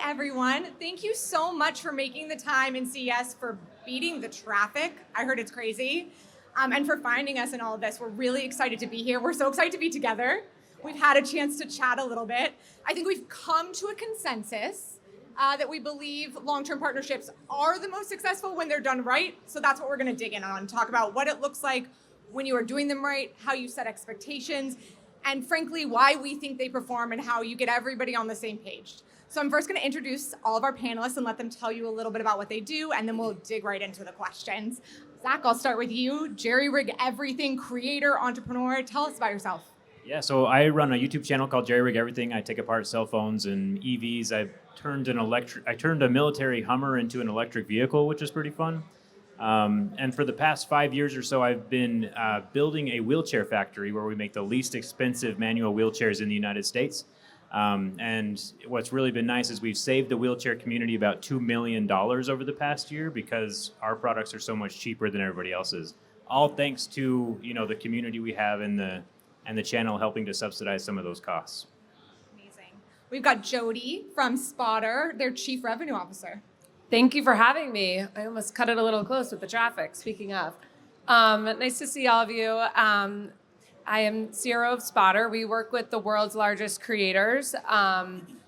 everyone. Thank you so much for making the time in CES, for beating the traffic. I heard it's crazy. And for finding us in all of this. We're really excited to be here. We're so excited to be together. We've had a chance to chat a little bit. I think we've come to a consensus that we believe long-term partnerships are the most successful when they're done right. So that's what we're going to dig in on, talk about what it looks like when you are doing them right, how you set expectations, and frankly, why we think they perform and how you get everybody on the same page. So I'm first going to introduce all of our panelists and let them tell you a little bit about what they do, and then we'll dig right into the questions. Zack, I'll start with you. Jerry-rig everything, creator, entrepreneur. Tell us about yourself. Yeah, so I run a YouTube channel called Jerry-rig Everything. I take apart cell phones and EVs. I turned a military Hummer into an electric vehicle, which is pretty fun. And for the past 5 years or so, I've been building a wheelchair factory where we make the least expensive manual wheelchairs in the United States. And what's really been nice is we've saved the wheelchair community about $2 million over the past year because our products are so much cheaper than everybody else's. All thanks to the community we have and the channel helping to subsidize some of those costs. Amazing. We've got Jodie from Spotter, their Chief Revenue Officer. Thank you for having me. I almost cut it a little close with the traffic, speaking of. Nice to see all of you. I am CRO of Spotter. We work with the world's largest creators.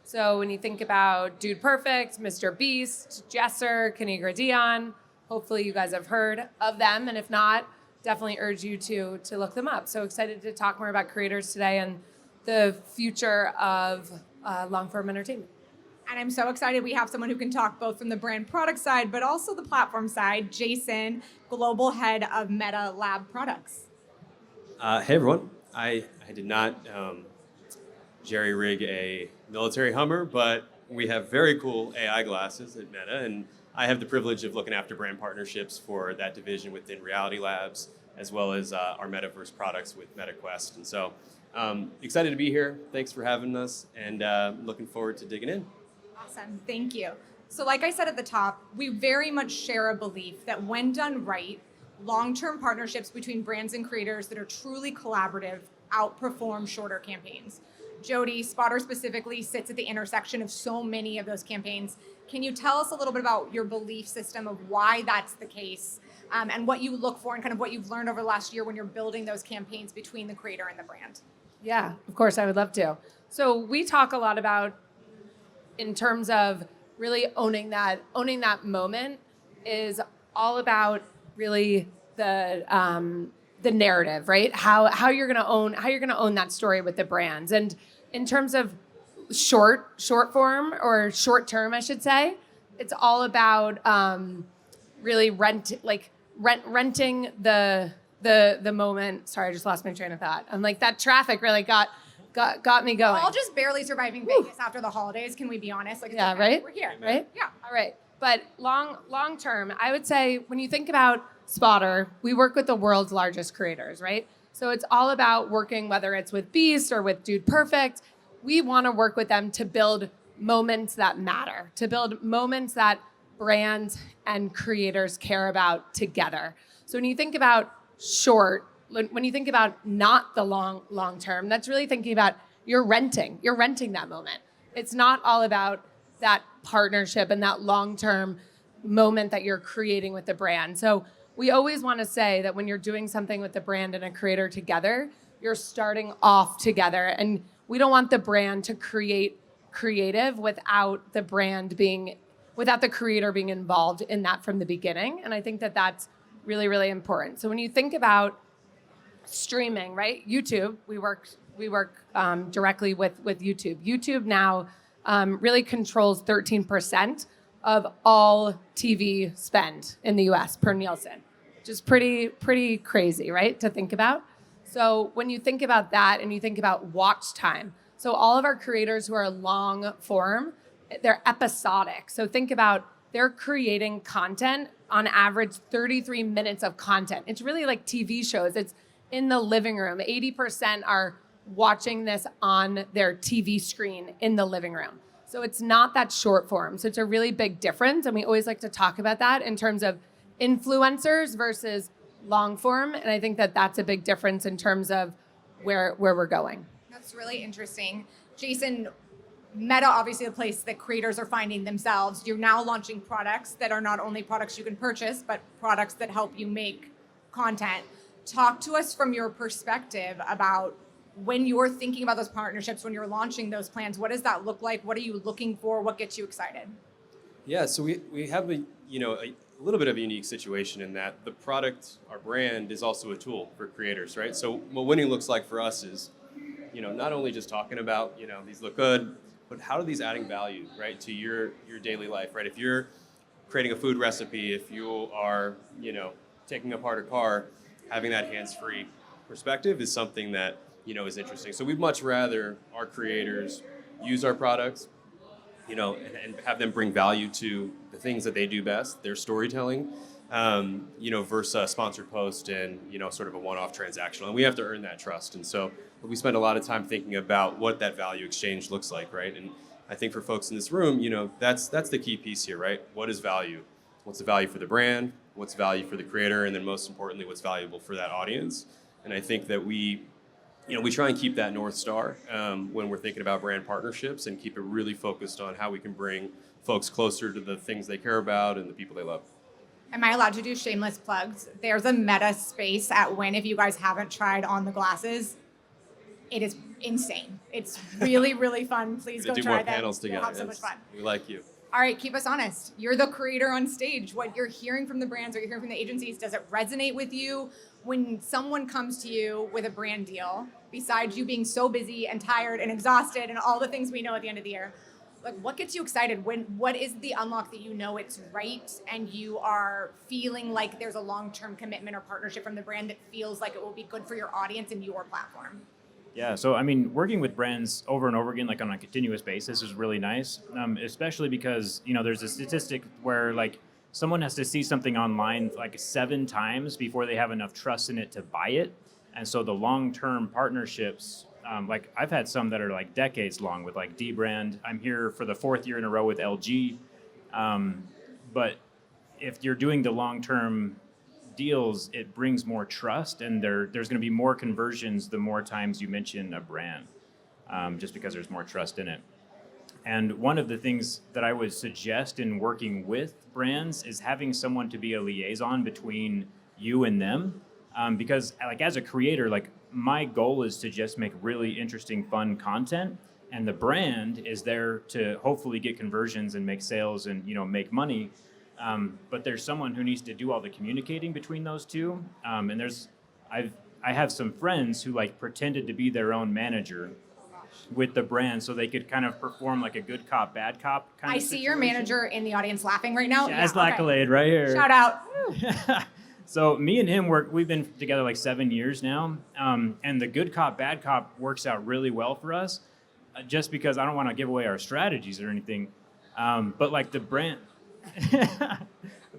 So when you think about Dude Perfect, Mr. Beast, Jesser, Kanigra Dion, hopefully you guys have heard of them. And if not, definitely urge you to look them up. So excited to talk more about creators today and the future of long-form entertainment. And I'm so excited we have someone who can talk both from the brand product side, but also the platform side. Jason, Global Head of Meta Lab Products. Hey everyone, I did not jerry-rig a military Hummer, but we have very cool AI glasses at Meta, and I have the privilege of looking after brand partnerships for that division within Reality Labs, as well as our metaverse products with MetaQuest. And so excited to be here. Thanks for having us, and looking forward to digging in. Awesome, thank you. So like I said at the top, we very much share a belief that when done right, long-term partnerships between brands and creators that are truly collaborative outperform shorter campaigns. Jodie, Spotter specifically sits at the intersection of so many of those campaigns. Can you tell us a little bit about your belief system of why that's the case, and what you look for and kind of what you've learned over the last year when you're building those campaigns between the creator and the brand? Yeah, of course, I would love to. So we talk a lot about, in terms of really owning that moment, is all about really the narrative, right? How you're gonna own that story with the brands. And in terms of short form or short term, I should say, it's all about really renting the moment. Sorry, I just lost my train of thought. I'm like, that traffic really got me going. We're all just barely surviving Vegas after the holidays. Can we be honest? Like, yeah, okay. Right. We're here, right? Yeah. All right. But long term, I would say when you think about Spotter, we work with the world's largest creators, right? So it's all about working, whether it's with Beast or with Dude Perfect. We want to work with them to build moments that matter, to build moments that brands and creators care about together. So when you think about when you think about not the long term, that's really thinking about you're renting that moment. It's not all about that partnership and that long-term moment that you're creating with the brand. So we always want to say that when you're doing something with the brand and a creator together, you're starting off together. And we don't want the brand to create creative without the creator being involved in that from the beginning. And I think that that's really, really important. So when you think about streaming, right? YouTube, we work directly with YouTube. YouTube now really controls 13% of all TV spend in the US per Nielsen, which is pretty crazy, right, to think about. So when you think about that and you think about watch time, so all of our creators who are long form, they're episodic. So think about they're creating content, on average 33 minutes of content. It's really like TV shows. It's in the living room. 80% are watching this on their TV screen in the living room. So it's not that short form. So it's a really big difference. And we always like to talk about that in terms of influencers versus long form. And I think that that's a big difference in terms of where we're going. That's really interesting. Jason, Meta, obviously, the place that creators are finding themselves. You're now launching products that are not only products you can purchase, but products that help you make content. Talk to us from your perspective about when you're thinking about those partnerships, when you're launching those plans. What does that look like? What are you looking for? What gets you excited? Yeah, so we have a little bit of a unique situation in that the product, our brand, is also a tool for creators, right? So what winning looks like for us is, not only just talking about, these look good, but how are these adding value, right, to your daily life, right? If you're creating a food recipe, if you are, taking apart a car, having that hands-free perspective is something that, is interesting. So we'd much rather our creators use our products, and have them bring value to the things that they do best, their storytelling, versus a sponsored post and, sort of a one-off transactional. And we have to earn that trust. And so we spend a lot of time thinking about what that value exchange looks like, right? And I think for folks in this room, that's the key piece here, right? What is value? What's the value for the brand? What's value for the creator? And then most importantly, what's valuable for that audience? And I think that we try and keep that North Star when we're thinking about brand partnerships and keep it really focused on how we can bring folks closer to the things they care about and the people they love. Am I allowed to do shameless plugs? There's a Meta space at Win. If you guys haven't tried on the glasses, it is insane. It's really, really fun. Please go do try more that. panels together. We'll have so much fun. We like you. All right, keep us honest. You're the creator on stage. What you're hearing from the brands or you're hearing from the agencies, does it resonate with you? When someone comes to you with a brand deal, besides you being so busy and tired and exhausted and all the things we know at the end of the year, like what gets you excited? What is the unlock that you know it's right and you are feeling like there's a long-term commitment or partnership from the brand that feels like it will be good for your audience and your platform? Yeah, so working with brands over and over again, like on a continuous basis, is really nice, especially because there's a statistic where like someone has to see something online like 7 times before they have enough trust in it to buy it, and so the long-term partnerships, like I've had some that are like decades long with like D brand. I'm here for the 4th year in a row with LG, but if you're doing the long-term deals, it brings more trust, and there's going to be more conversions the more times you mention a brand, just because there's more trust in it. And one of the things that I would suggest in working with brands is having someone to be a liaison between you and them, because like as a creator, like my goal is to just make really interesting, fun content, and the brand is there to hopefully get conversions and make sales and make money. But there's someone who needs to do all the communicating between those two. And I have some friends who like pretended to be their own manager with the brand so they could kind of perform like a good cop, bad cop kind of I see situation. your manager in the audience laughing right now. Jazz Yeah, okay. Lackalade right here. Shout out. So me and him we've been together like 7 years now. And the good cop, bad cop works out really well for us, just because I don't want to give away our strategies or anything. But like the brand,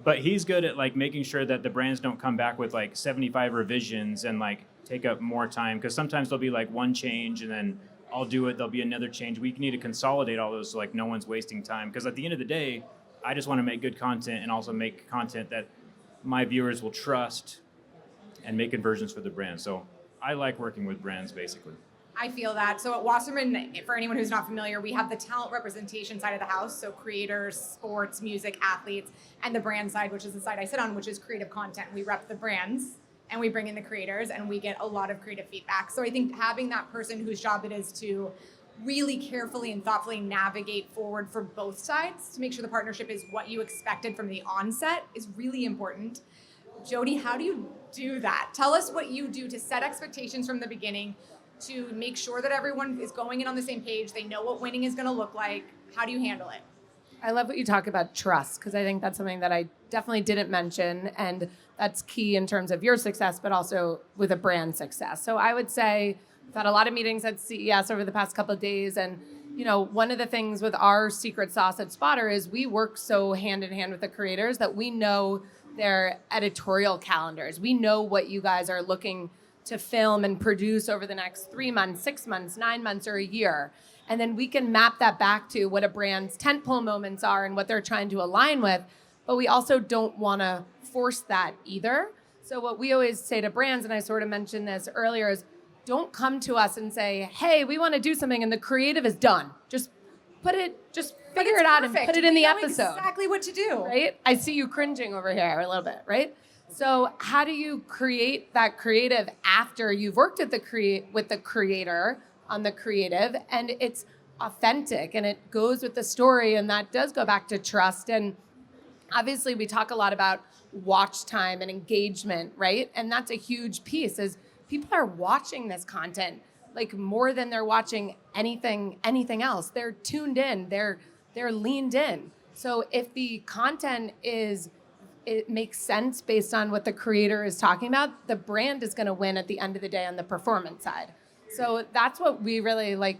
but he's good at like making sure that the brands don't come back with like 75 revisions and like take up more time, because sometimes there'll be like one change and then I'll do it, there'll be another change. We need to consolidate all those so like no one's wasting time, because at the end of the day I just want to make good content and also make content that my viewers will trust and make conversions for the brand. So I like working with brands basically. I feel that. So at Wasserman, for anyone who's not familiar, we have the talent representation side of the house, so creators, sports, music, athletes, and the brand side, which is the side I sit on, which is creative content. We rep the brands and we bring in the creators and we get a lot of creative feedback. So I think having that person whose job it is to really carefully and thoughtfully navigate forward for both sides to make sure the partnership is what you expected from the onset is really important. Jodie, how do you do that? Tell us what you do to set expectations from the beginning, to make sure that everyone is going in on the same page, they know what winning is going to look like. How do you handle it? I love what you talk about trust, because I think that's something that I definitely didn't mention, and that's key in terms of your success, but also with a brand success. So I would say I've had a lot of meetings at CES over the past couple of days, and one of the things with our secret sauce at Spotter is we work so hand in hand with the creators that we know their editorial calendars. We know what you guys are looking to film and produce over the next 3 months, 6 months, 9 months, or a year. And then we can map that back to what a brand's tentpole moments are and what they're trying to align with. But we also don't want to force that either. So what we always say to brands, and I sort of mentioned this earlier, is don't come to us and say, hey, we want to do something and the creative is done. Just just But figure it's it out and perfect. put it in We the know episode. Exactly what to do. Right? I see you cringing over here a little bit, right? So how do you create that creative after you've worked with the creator on the creative, and it's authentic and it goes with the story, and that does go back to trust. And obviously we talk a lot about watch time and engagement, right? And that's a huge piece is people are watching this content like more than they're watching anything else. They're tuned in, they're leaned in. So if the content it makes sense based on what the creator is talking about, the brand is going to win at the end of the day on the performance side. So that's what we really like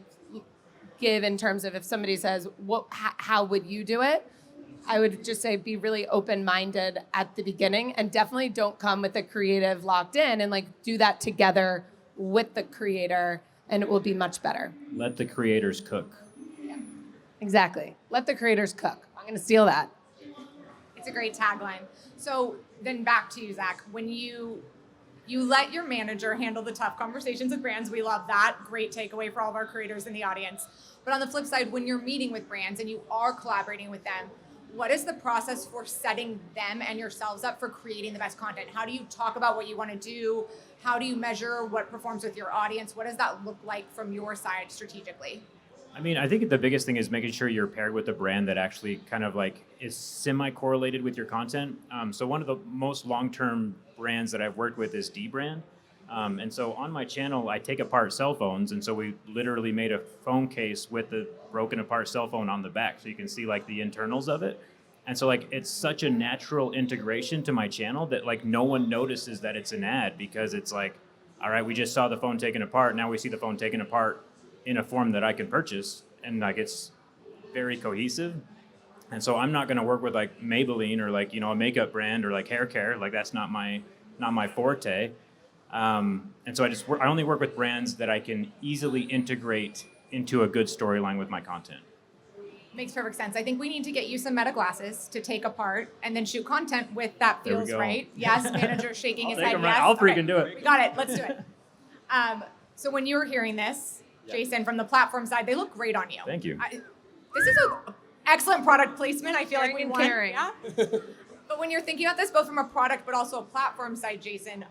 give in terms of if somebody says, how would you do it? I would just say be really open-minded at the beginning, and definitely don't come with the creative locked in, and like do that together with the creator, and it will be much better. Let the creators cook. Exactly. Let the creators cook. I'm going to steal that. It's a great tagline. So then back to you, Zach. When you let your manager handle the tough conversations with brands, we love that. Great takeaway for all of our creators in the audience. But on the flip side, when you're meeting with brands and you are collaborating with them, what is the process for setting them and yourselves up for creating the best content? How do you talk about what you want to do? How do you measure what performs with your audience? What does that look like from your side strategically? I mean, I think the biggest thing is making sure you're paired with a brand that actually kind of like is semi-correlated with your content. So one of the most long-term brands that I've worked with is D-Brand. And so on my channel, I take apart cell phones. And so we literally made a phone case with the broken apart cell phone on the back. So you can see like the internals of it. And so like, it's such a natural integration to my channel that like no one notices that it's an ad, because it's like, all right, we just saw the phone taken apart. Now we see the phone taken apart in a form that I can purchase, and like it's very cohesive. And so I'm not going to work with like Maybelline or like, a makeup brand or like hair care. Like that's not my forte. And so I only work with brands that I can easily integrate into a good storyline with my content. Makes perfect sense. I think we need to get you some Meta glasses to take apart and then shoot content with that There we feels go. right. Yes, manager shaking his I'll take head. 'em Yes, right. I'll freaking Okay. do it. We got it. Let's do it. So when you were hearing this, Jason, from the platform side, they look great on you. Thank you. This is an excellent product placement. I feel like we Caring and want. caring. Yeah. But when you're thinking about this, both from a product but also a platform side, Jason,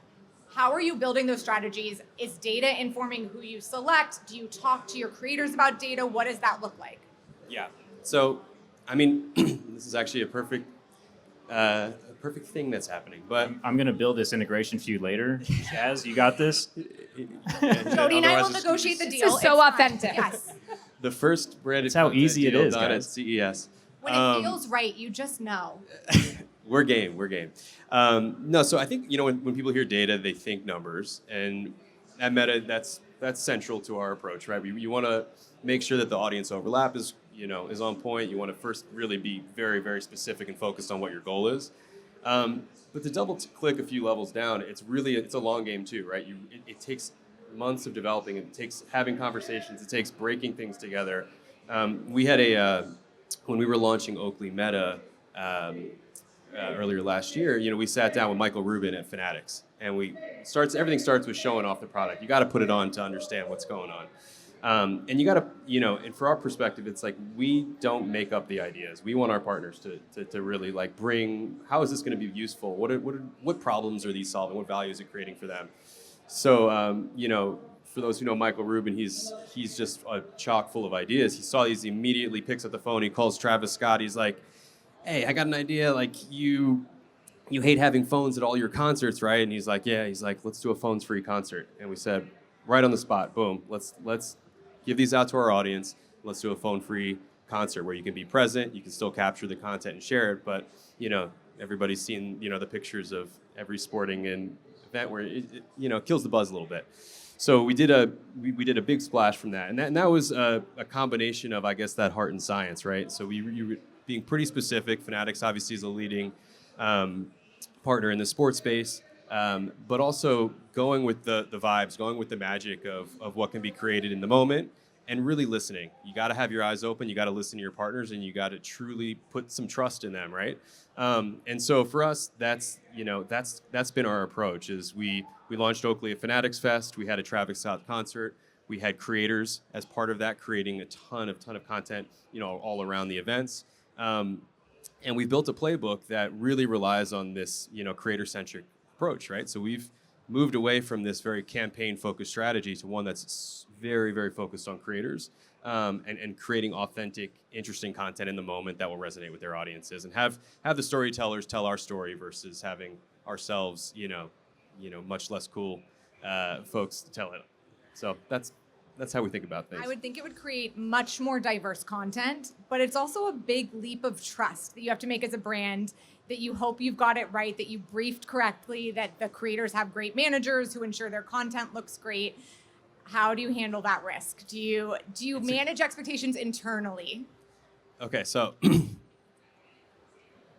how are you building those strategies? Is data informing who you select? Do you talk to your creators about data? What does that look like? Yeah. So, I mean, this is actually a perfect thing that's happening. But I'm going to build this integration for you later. Chaz, you got this? Jodie and I will negotiate the deal. This is so It's fine. authentic. Yes. The first branded It's how content easy it deal is, done guys. at CES. When it feels right, you just know. We're game. No, so I think when people hear data, they think numbers, and at Meta, that's central to our approach, right? You want to make sure that the audience overlap is on point. You want to first really be very, very specific and focused on what your goal is. But to double click a few levels down, it's a long game too, right? It takes months of developing. It takes having conversations. It takes breaking things together. We had when we were launching Oakley Meta earlier last year, we sat down with Michael Rubin at Fanatics, and everything starts with showing off the product. You got to put it on to understand what's going on. And you got to, and for our perspective, it's like we don't make up the ideas. We want our partners to really like bring, how is this going to be useful? What problems are these solving? What value is it creating for them? So, for those who know Michael Rubin, he's just a chock full of ideas. He saw these, he immediately picks up the phone. He calls Travis Scott. He's like, hey, I got an idea. Like you hate having phones at all your concerts, right? And he's like, yeah. He's like, let's do a phones-free concert. And we said, right on the spot, boom. Let's give these out to our audience. Let's do a phone-free concert where you can be present. You can still capture the content and share it. But everybody's seen the pictures of every sporting and event where it kills the buzz a little bit. So we did a big splash from that, and that was a combination of, I guess, that heart and science, right? So we were being pretty specific. Fanatics obviously is a leading partner in the sports space, but also going with the vibes, going with the magic of what can be created in the moment, and really listening. You got to have your eyes open. You got to listen to your partners, and you got to truly put some trust in them, right? And so for us, that's been our approach. Is we launched Oakley at Fanatics Fest. We had a Travis Scott concert. We had creators as part of that, creating a ton of content, all around the events. And we've built a playbook that really relies on this, creator-centric approach, right? So we've moved away from this very campaign-focused strategy to one that's very, very focused on creators, and creating authentic, interesting content in the moment that will resonate with their audiences, and have the storytellers tell our story versus having ourselves, much less cool folks to tell it. So that's how we think about things. I would think it would create much more diverse content, but it's also a big leap of trust that you have to make as a brand, that you hope you've got it right, that you briefed correctly, that the creators have great managers who ensure their content looks great. How do you handle that risk? Do you manage expectations internally? Okay, so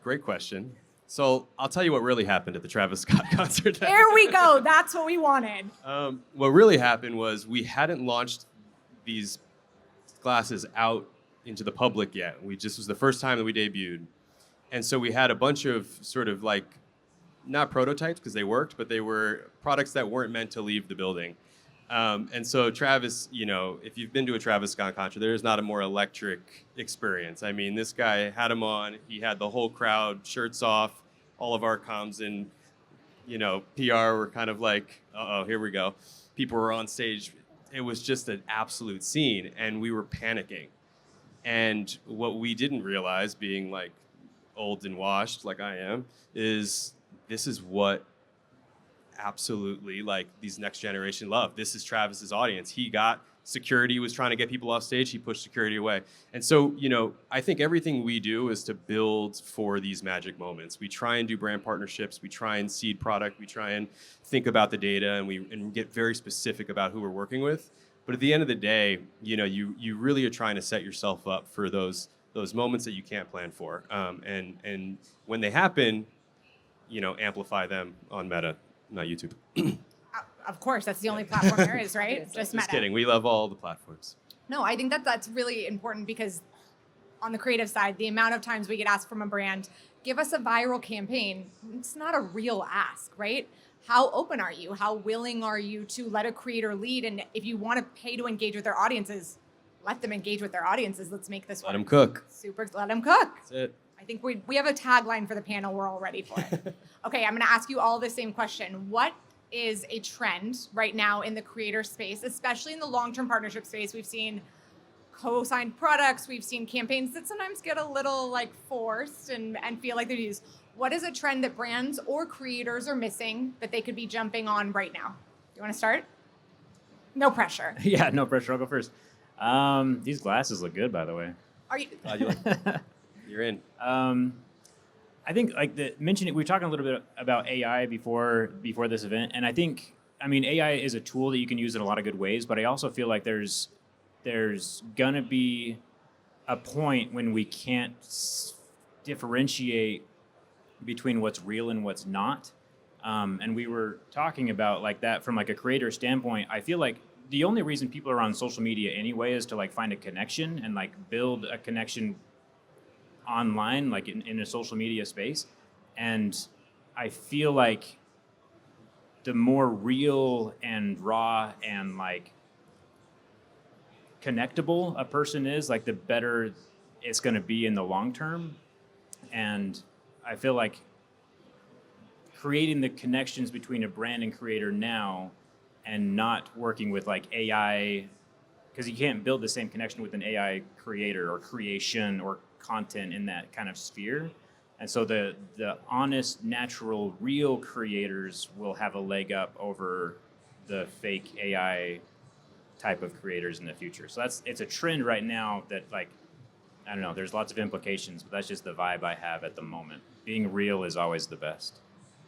great question. So I'll tell you what really happened at the Travis Scott concert. There we go. That's what we wanted. What really happened was we hadn't launched these glasses out into the public yet. This was the first time that we debuted. And so we had a bunch of sort of like, not prototypes because they worked, but they were products that weren't meant to leave the building. And so Travis, if you've been to a Travis Scott concert, there's not a more electric experience. I mean, this guy had him on. He had the whole crowd, shirts off. All of our comms and, PR were kind of like, uh-oh, here we go. People were on stage. It was just an absolute scene, and we were panicking. And what we didn't realize, being like old and washed like I am, is this is what absolutely like these next generation love. This is Travis's audience. He got security, was trying to get people off stage. He pushed security away. And so, I think everything we do is to build for these magic moments. We try and do brand partnerships. We try and seed product. We try and think about the data, and get very specific about who we're working with. But at the end of the day, you really are trying to set yourself up for those moments that you can't plan for. And when they happen, amplify them on Meta, not YouTube. Of course, that's the only platform there is, right? Just Meta. kidding. We love all the platforms. No, I think that's really important, because on the creative side, the amount of times we get asked from a brand, give us a viral campaign, it's not a real ask, right? How open are you? How willing are you to let a creator lead? And if you want to pay to engage with their audiences, let them engage with their audiences. Let's make this Let them cook. Let them cook. That's it. I think we have a tagline for the panel. We're all ready for it. Okay, I'm going to ask you all the same question. What is a trend right now in the creator space, especially in the long-term partnership space? We've seen co-signed products. We've seen campaigns that sometimes get a little like forced and feel like they're used. What is a trend that brands or creators are missing that they could be jumping on right now? You want to start? No pressure. Yeah, no pressure. I'll go first. These glasses look good, by the way. Are you? You're in. I think we were talking a little bit about AI before this event, and I think, AI is a tool that you can use in a lot of good ways, but I also feel like there's gonna be a point when we can't differentiate between what's real and what's not. And we were talking about like that from like a creator standpoint. I feel like the only reason people are on social media anyway is to like find a connection and like build a connection online, like in a social media space. And I feel like the more real and raw and like connectable a person is, like the better it's going to be in the long term. And I feel like creating the connections between a brand and creator now, and not working with like AI, because you can't build the same connection with an AI creator or creation or content in that kind of sphere. And so the honest, natural, real creators will have a leg up over the fake AI type of creators in the future. So it's a trend right now that, like, I don't know, there's lots of implications, but that's just the vibe I have at the moment. Being real is always the best.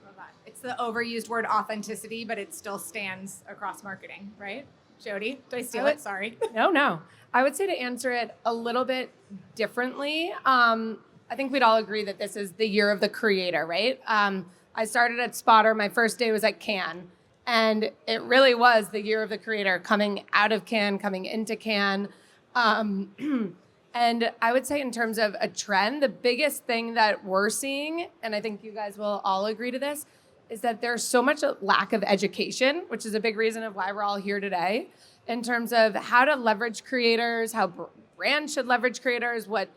Love that. It's the overused word authenticity, but it still stands across marketing, right? Jodie, did I steal it? Sorry. No. I would say, to answer it a little bit differently, I think we'd all agree that this is the year of the creator, right? I started at Spotter. My first day was at Cannes. And it really was the year of the creator, coming out of Cannes, coming into Cannes. And I would say, in terms of a trend, the biggest thing that we're seeing, and I think you guys will all agree to this, is that there's so much lack of education, which is a big reason of why we're all here today. in terms of how to leverage creators, how brands should leverage creators, what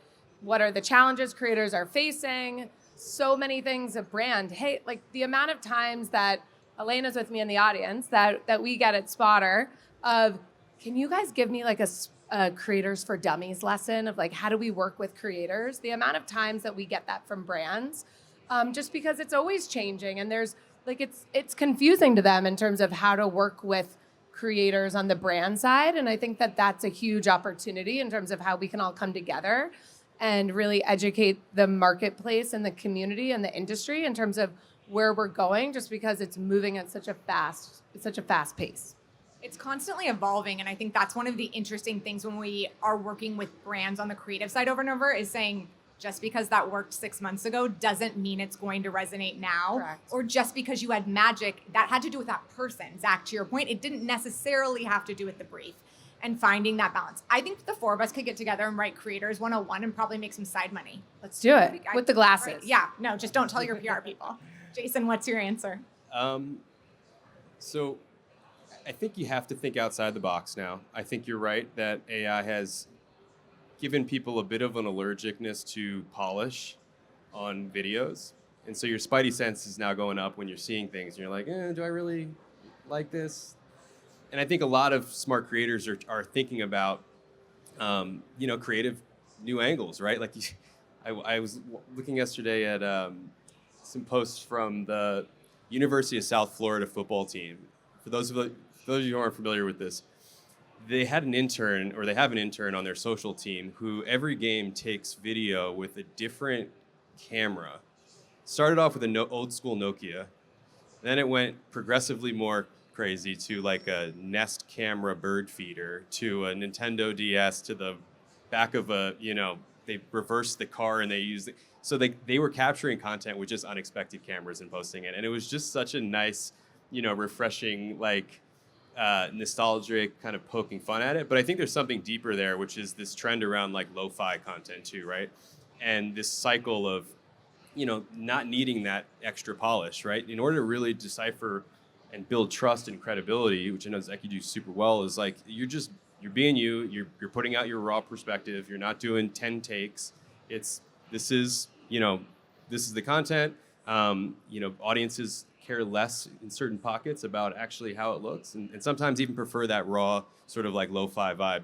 are the challenges creators are facing, so many things of brand. Hey, like the amount of times that Elena's with me in the audience that we get at Spotter of, can you guys give me like a creators for dummies lesson of like, how do we work with creators? The amount of times that we get that from brands, just because it's always changing and there's like, it's confusing to them in terms of how to work with creators on the brand side. And I think that that's a huge opportunity in terms of how we can all come together and really educate the marketplace and the community and the industry in terms of where we're going, just because it's moving at such a fast pace. It's constantly evolving, and I think that's one of the interesting things when we are working with brands on the creative side over and over is saying, just because that worked 6 months ago doesn't mean it's going to resonate now. Correct. Or just because you had magic, that had to do with that person. Zach, to your point, it didn't necessarily have to do with the brief. And finding that balance. I think the four of us could get together and write Creators 101 and probably make some side money. Let's do it with the glasses. Right, yeah, no, just don't tell your PR people. Jason, what's your answer? So I think you have to think outside the box now. I think you're right that AI has given people a bit of an allergicness to polish on videos. And so your spidey sense is now going up when you're seeing things. And you're like, do I really like this? And I think a lot of smart creators are thinking about, creative new angles, right? Like I was looking yesterday at some posts from the University of South Florida football team. For those of you who aren't familiar with this, they have an intern on their social team who every game takes video with a different camera. Started off with an old school Nokia, then it went progressively more crazy to like a Nest camera bird feeder, to a Nintendo DS, to the back of they reversed the car and they used it. So they were capturing content with just unexpected cameras and posting it. And it was just such a nice, refreshing, nostalgic kind of poking fun at it. But I think there's something deeper there, which is this trend around like lo-fi content too, right? And this cycle of, not needing that extra polish, right? In order to really decipher and build trust and credibility, which I know Zack, you do super well, is like you're being you're putting out your raw perspective. You're not doing 10 takes. This is the content. Audiences care less in certain pockets about actually how it looks, and sometimes even prefer that raw sort of like lo-fi vibe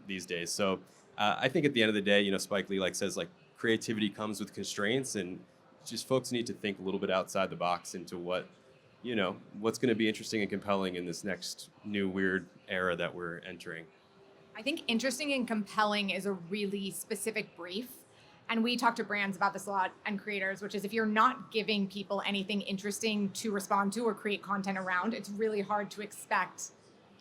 these days. So I think at the end of the day, Spike Lee says creativity comes with constraints, and just folks need to think a little bit outside the box into what's going to be interesting and compelling in this next new weird era that we're entering. I think interesting and compelling is a really specific brief. And we talk to brands about this a lot and creators, which is if you're not giving people anything interesting to respond to or create content around, it's really hard to expect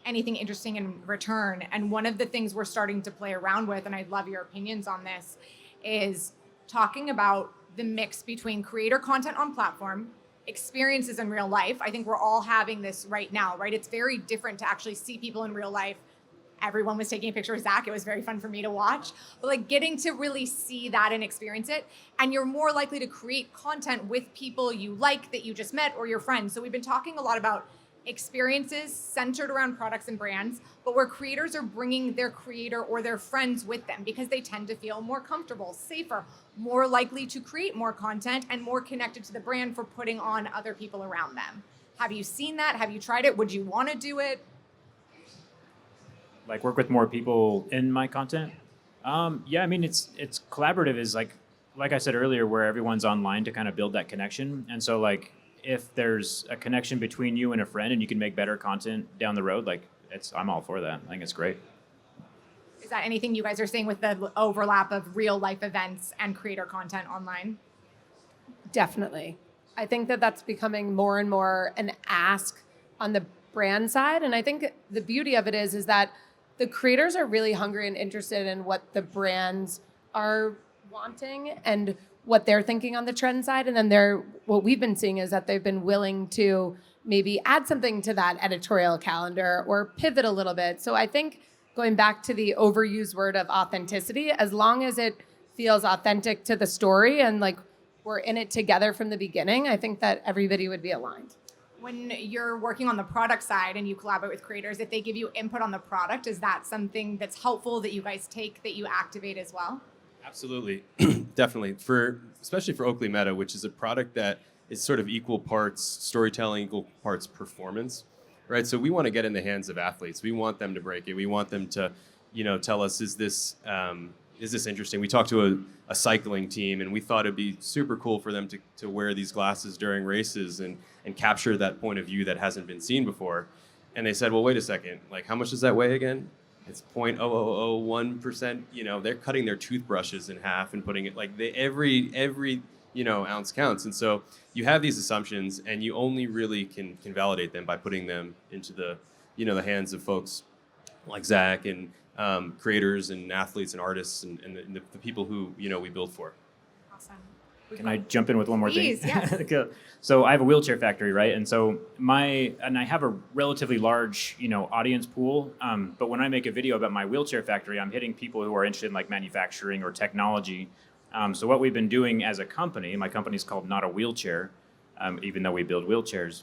anything interesting in return. And one of the things we're starting to play around with, and I'd love your opinions on this, is talking about the mix between creator content on platform, experiences in real life. I think we're all having this right now, right? It's very different to actually see people in real life. Everyone was taking a picture of Zack. It was very fun for me to watch. But getting to really see that and experience it. And you're more likely to create content with people you like that you just met or your friends. So we've been talking a lot about experiences centered around products and brands, but where creators are bringing their creator or their friends with them because they tend to feel more comfortable, safer, more likely to create more content and more connected to the brand for putting on other people around them. Have you seen that? Have you tried it? Would you want to do it? Work with more people in my content? Yeah, I mean, it's collaborative is like I said earlier, where everyone's online to kind of build that connection. And so if there's a connection between you and a friend and you can make better content down the road, I'm all for that. I think it's great. Is that anything you guys are seeing with the overlap of real life events and creator content online? Definitely. I think that that's becoming more and more an ask on the brand side. And I think the beauty of it is that the creators are really hungry and interested in what the brands are wanting and what they're thinking on the trend side. And then what we've been seeing is that they've been willing to maybe add something to that editorial calendar or pivot a little bit. So I think going back to the overused word of authenticity, as long as it feels authentic to the story and we're in it together from the beginning, I think that everybody would be aligned. When you're working on the product side and you collaborate with creators, if they give you input on the product, is that something that's helpful that you guys take, that you activate as well? Absolutely, definitely. Especially for Oakley Meta, which is a product that is sort of equal parts storytelling, equal parts performance, right? So we want to get in the hands of athletes. We want them to break it. We want them to, tell us, is this interesting? We talked to a cycling team, and we thought it'd be super cool for them to wear these glasses during races and capture that point of view that hasn't been seen before. And they said, well, wait a second, like how much does that weigh again? It's 0.0001%. They're cutting their toothbrushes in half and putting it every ounce counts. And so you have these assumptions, and you only really can validate them by putting them into the hands of folks like Zack and creators and athletes and artists and the people who we build for. Awesome. Can I jump in with one more thing? Please, yes. So I have a wheelchair factory, right? And so I have a relatively large, audience pool. But when I make a video about my wheelchair factory, I'm hitting people who are interested in like manufacturing or technology. So what we've been doing as a company, my company's called Not a Wheelchair, even though we build wheelchairs.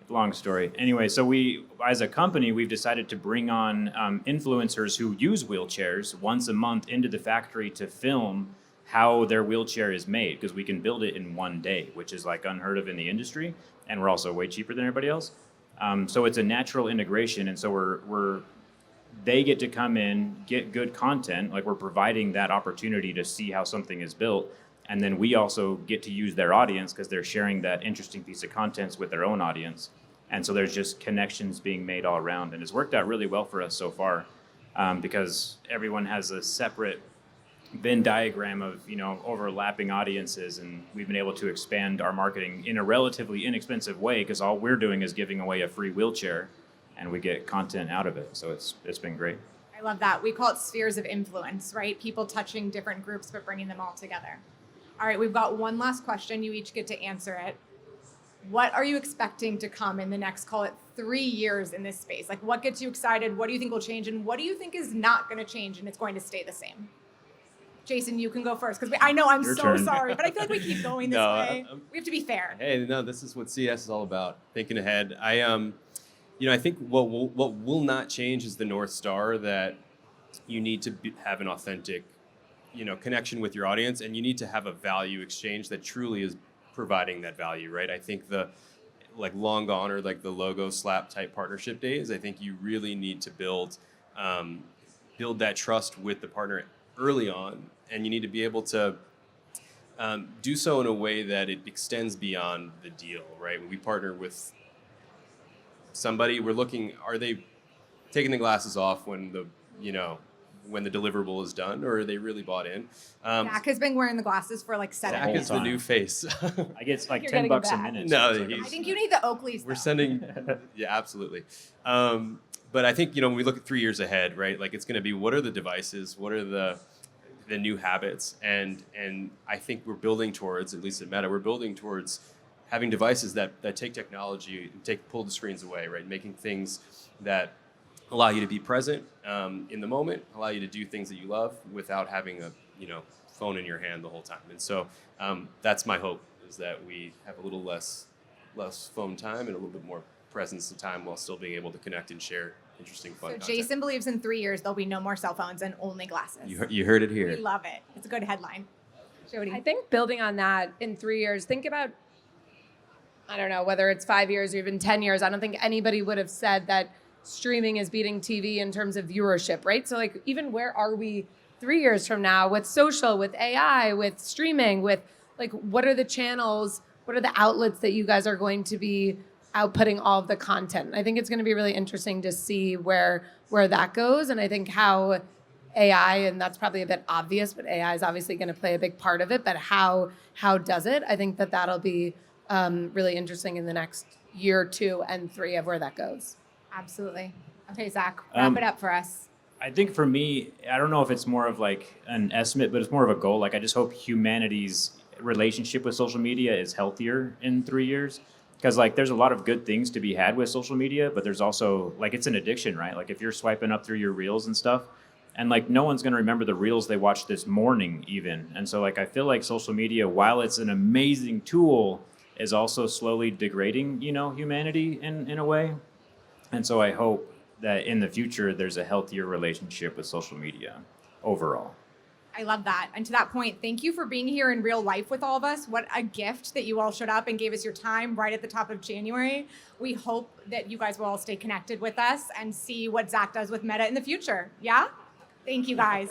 Long story. Anyway, so as a company, we've decided to bring on influencers who use wheelchairs once a month into the factory to film how their wheelchair is made, because we can build it in one day, which is like unheard of in the industry, and we're also way cheaper than everybody else. So it's a natural integration, and so they get to come in, get good content, like we're providing that opportunity to see how something is built, and then we also get to use their audience because they're sharing that interesting piece of content with their own audience. And so there's just connections being made all around, and it's worked out really well for us so far, because everyone has a separate Venn diagram of overlapping audiences, and we've been able to expand our marketing in a relatively inexpensive way because all we're doing is giving away a free wheelchair, and we get content out of it. So it's been great. I love that. We call it spheres of influence, right? People touching different groups but bringing them all together. All right, we've got one last question. You each get to answer it. What are you expecting to come in the next, call it 3 years in this space? Like, what gets you excited? What do you think will change? And what do you think is not going to change and it's going to stay the same? Jason, you can go first, because I know I'm Your so turn. sorry, but I feel like we keep going this way. We have to be fair. Hey, no, this is what CS is all about, thinking ahead. I think what will not change is the North Star, that you need to have an authentic, connection with your audience, and you need to have a value exchange that truly is providing that value, right? I think the long gone are the logo slap type partnership days. I think you really need to build that trust with the partner early on, and you need to be able to do so in a way that it extends beyond the deal, right? When we partner with somebody, we're looking, are they taking the glasses off when the deliverable is done, or are they really bought in? Zack has been wearing the glasses for 7 Zack years. is the new face. I get like You're $10 getting it a back. minute. No, so it's I think you need the Oakleys. We're though. sending, yeah, absolutely. But I think, when we look at 3 years ahead, right, it's going to be, what are the devices? What are the new habits? And I think we're building towards, at least at Meta, we're building towards having devices that take technology and pull the screens away, right? Making things that allow you to be present in the moment, allow you to do things that you love without having a phone in your hand the whole time. And so that's my hope, is that we have a little less phone time and a little bit more presence and time while still being able to connect and share interesting, fun So content. Jason believes in 3 years there'll be no more cell phones and only glasses. You heard it We here. love it. It's a good headline. Jodie. I think building on that in 3 years, think about, I don't know, whether it's 5 years or even 10 years, I don't think anybody would have said that streaming is beating TV in terms of viewership, right? So even where are we 3 years from now with social, with AI, with streaming, with what are the channels, what are the outlets that you guys are going to be outputting all of the content? I think it's going to be really interesting to see where that goes. And I think how AI, and that's probably a bit obvious, but AI is obviously going to play a big part of it, but how does it? I think that'll be really interesting in the next year, 2, and 3 of where that goes. Absolutely. Okay, Zack, wrap it up for us. I think for me, I don't know if it's more of an estimate, but it's more of a goal. I just hope humanity's relationship with social media is healthier in 3 years. Because there's a lot of good things to be had with social media, but there's also it's an addiction, right? If you're swiping up through your reels and stuff, and no one's going to remember the reels they watched this morning even. And so I feel like social media, while it's an amazing tool, is also slowly degrading, humanity in a way. And so I hope that in the future there's a healthier relationship with social media overall. I love that. And to that point, thank you for being here in real life with all of us. What a gift that you all showed up and gave us your time right at the top of January. We hope that you guys will all stay connected with us and see what Zack does with Meta in the future. Yeah? Thank you, guys.